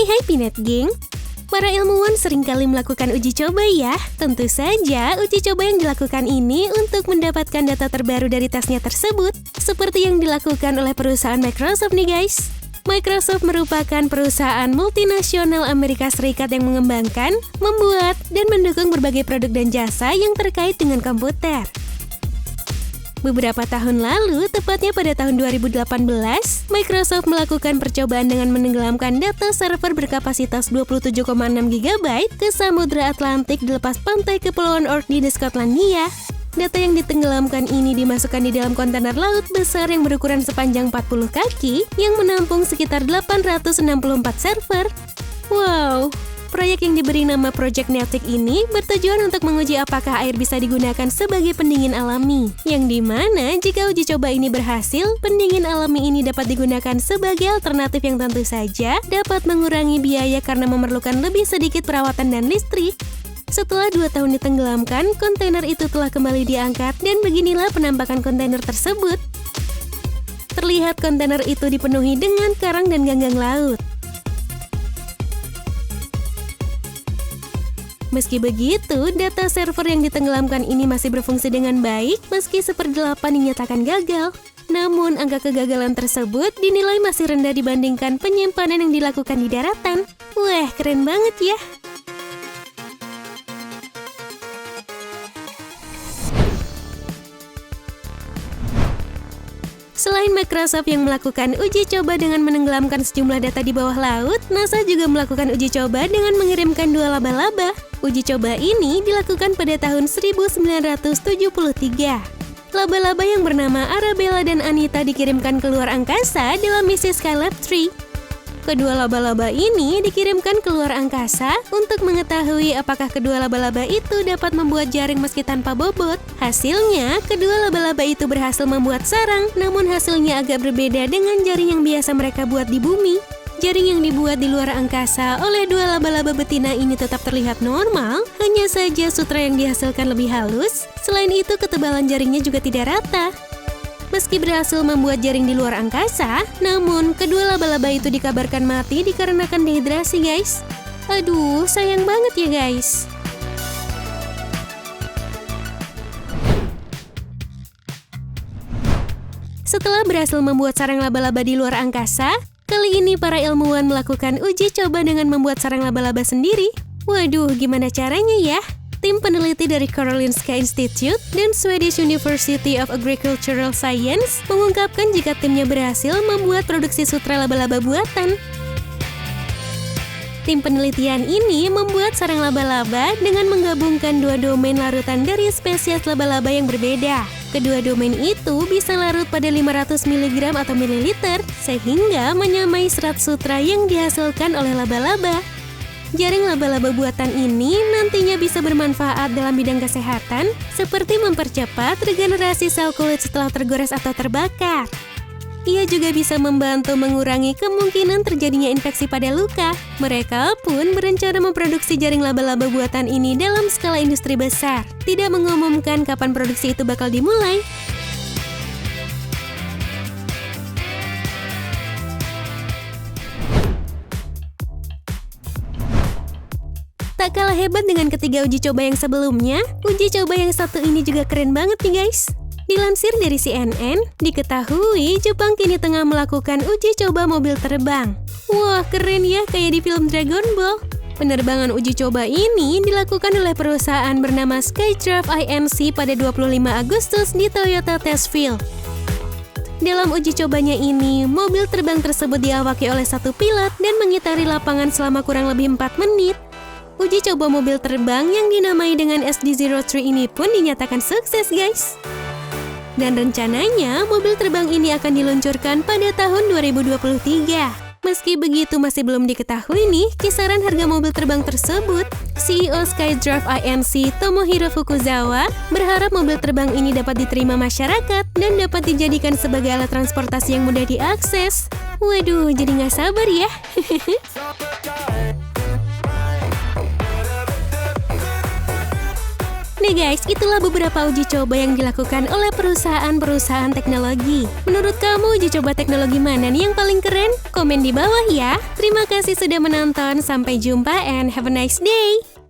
Hai Peanut Gang. Para ilmuwan seringkali melakukan uji coba ya. Tentu saja uji coba yang dilakukan ini untuk mendapatkan data terbaru dari tesnya tersebut. Seperti yang dilakukan oleh perusahaan Microsoft nih guys. Microsoft merupakan perusahaan multinasional Amerika Serikat yang mengembangkan, membuat, dan mendukung berbagai produk dan jasa yang terkait dengan komputer. Beberapa tahun lalu, tepatnya pada tahun 2018, Microsoft melakukan percobaan dengan menenggelamkan data server berkapasitas 27,6 GB ke Samudra Atlantik di lepas pantai Kepulauan Orkney di Skotlandia. Data yang ditenggelamkan ini dimasukkan di dalam kontainer laut besar yang berukuran sepanjang 40 kaki yang menampung sekitar 864 server. Wow! Proyek yang diberi nama Project Nautic ini bertujuan untuk menguji apakah air bisa digunakan sebagai pendingin alami. Yang dimana jika uji coba ini berhasil, pendingin alami ini dapat digunakan sebagai alternatif yang tentu saja dapat mengurangi biaya karena memerlukan lebih sedikit perawatan dan listrik. Setelah 2 tahun ditenggelamkan, kontainer itu telah kembali diangkat dan beginilah penampakan kontainer tersebut. Terlihat kontainer itu dipenuhi dengan karang dan ganggang laut. Meski begitu, data server yang ditenggelamkan ini masih berfungsi dengan baik meski 1/8 dinyatakan gagal. Namun, angka kegagalan tersebut dinilai masih rendah dibandingkan penyimpanan yang dilakukan di daratan. Wah, keren banget ya! Selain Microsoft yang melakukan uji coba dengan menenggelamkan sejumlah data di bawah laut, NASA juga melakukan uji coba dengan mengirimkan 2 laba-laba. Uji coba ini dilakukan pada tahun 1973. Laba-laba yang bernama Arabella dan Anita dikirimkan ke luar angkasa dalam misi Skylab 3. Kedua laba-laba ini dikirimkan ke luar angkasa untuk mengetahui apakah kedua laba-laba itu dapat membuat jaring meski tanpa bobot. Hasilnya, kedua laba-laba itu berhasil membuat sarang, namun hasilnya agak berbeda dengan jaring yang biasa mereka buat di bumi. Jaring yang dibuat di luar angkasa oleh 2 laba-laba betina ini tetap terlihat normal, hanya saja sutra yang dihasilkan lebih halus. Selain itu, ketebalan jaringnya juga tidak rata. Meski berhasil membuat jaring di luar angkasa, namun kedua laba-laba itu dikabarkan mati dikarenakan dehidrasi, guys. Aduh, sayang banget ya, guys. Setelah berhasil membuat sarang laba-laba di luar angkasa, kali ini para ilmuwan melakukan uji coba dengan membuat sarang laba-laba sendiri. Waduh, gimana caranya ya? Tim peneliti dari Karolinska Institute dan Swedish University of Agricultural Science mengungkapkan jika timnya berhasil membuat produksi sutra laba-laba buatan. Tim penelitian ini membuat sarang laba-laba dengan menggabungkan 2 domain larutan dari spesies laba-laba yang berbeda. Kedua domain itu bisa larut pada 500 mg atau mililiter, sehingga menyamai serat sutra yang dihasilkan oleh laba-laba. Jaring laba-laba buatan ini nantinya bisa bermanfaat dalam bidang kesehatan, seperti mempercepat regenerasi sel kulit setelah tergores atau terbakar. Ia juga bisa membantu mengurangi kemungkinan terjadinya infeksi pada luka. Mereka pun berencana memproduksi jaring laba-laba buatan ini dalam skala industri besar. Tidak mengumumkan kapan produksi itu bakal dimulai. Tak kalah hebat dengan ketiga uji coba yang sebelumnya, uji coba yang satu ini juga keren banget nih guys. Dilansir dari CNN, diketahui Jepang kini tengah melakukan uji coba mobil terbang. Wah, keren ya, kayak di film Dragon Ball. Penerbangan uji coba ini dilakukan oleh perusahaan bernama SkyDrive Inc. pada 25 Agustus di Toyota Test Field. Dalam uji cobanya ini, mobil terbang tersebut diawaki oleh 1 pilot dan mengitari lapangan selama kurang lebih 4 menit. Uji coba mobil terbang yang dinamai dengan SD-03 ini pun dinyatakan sukses, guys. Dan rencananya, mobil terbang ini akan diluncurkan pada tahun 2023. Meski begitu, masih belum diketahui nih kisaran harga mobil terbang tersebut. CEO SkyDrive Inc. Tomohiro Fukuzawa berharap mobil terbang ini dapat diterima masyarakat dan dapat dijadikan sebagai alat transportasi yang mudah diakses. Waduh, jadi nggak sabar ya. deh guys, itulah beberapa uji coba yang dilakukan oleh perusahaan-perusahaan teknologi. Menurut kamu uji coba teknologi mana nih yang paling keren? Komen di bawah ya. Terima kasih sudah menonton, sampai jumpa and have a nice day!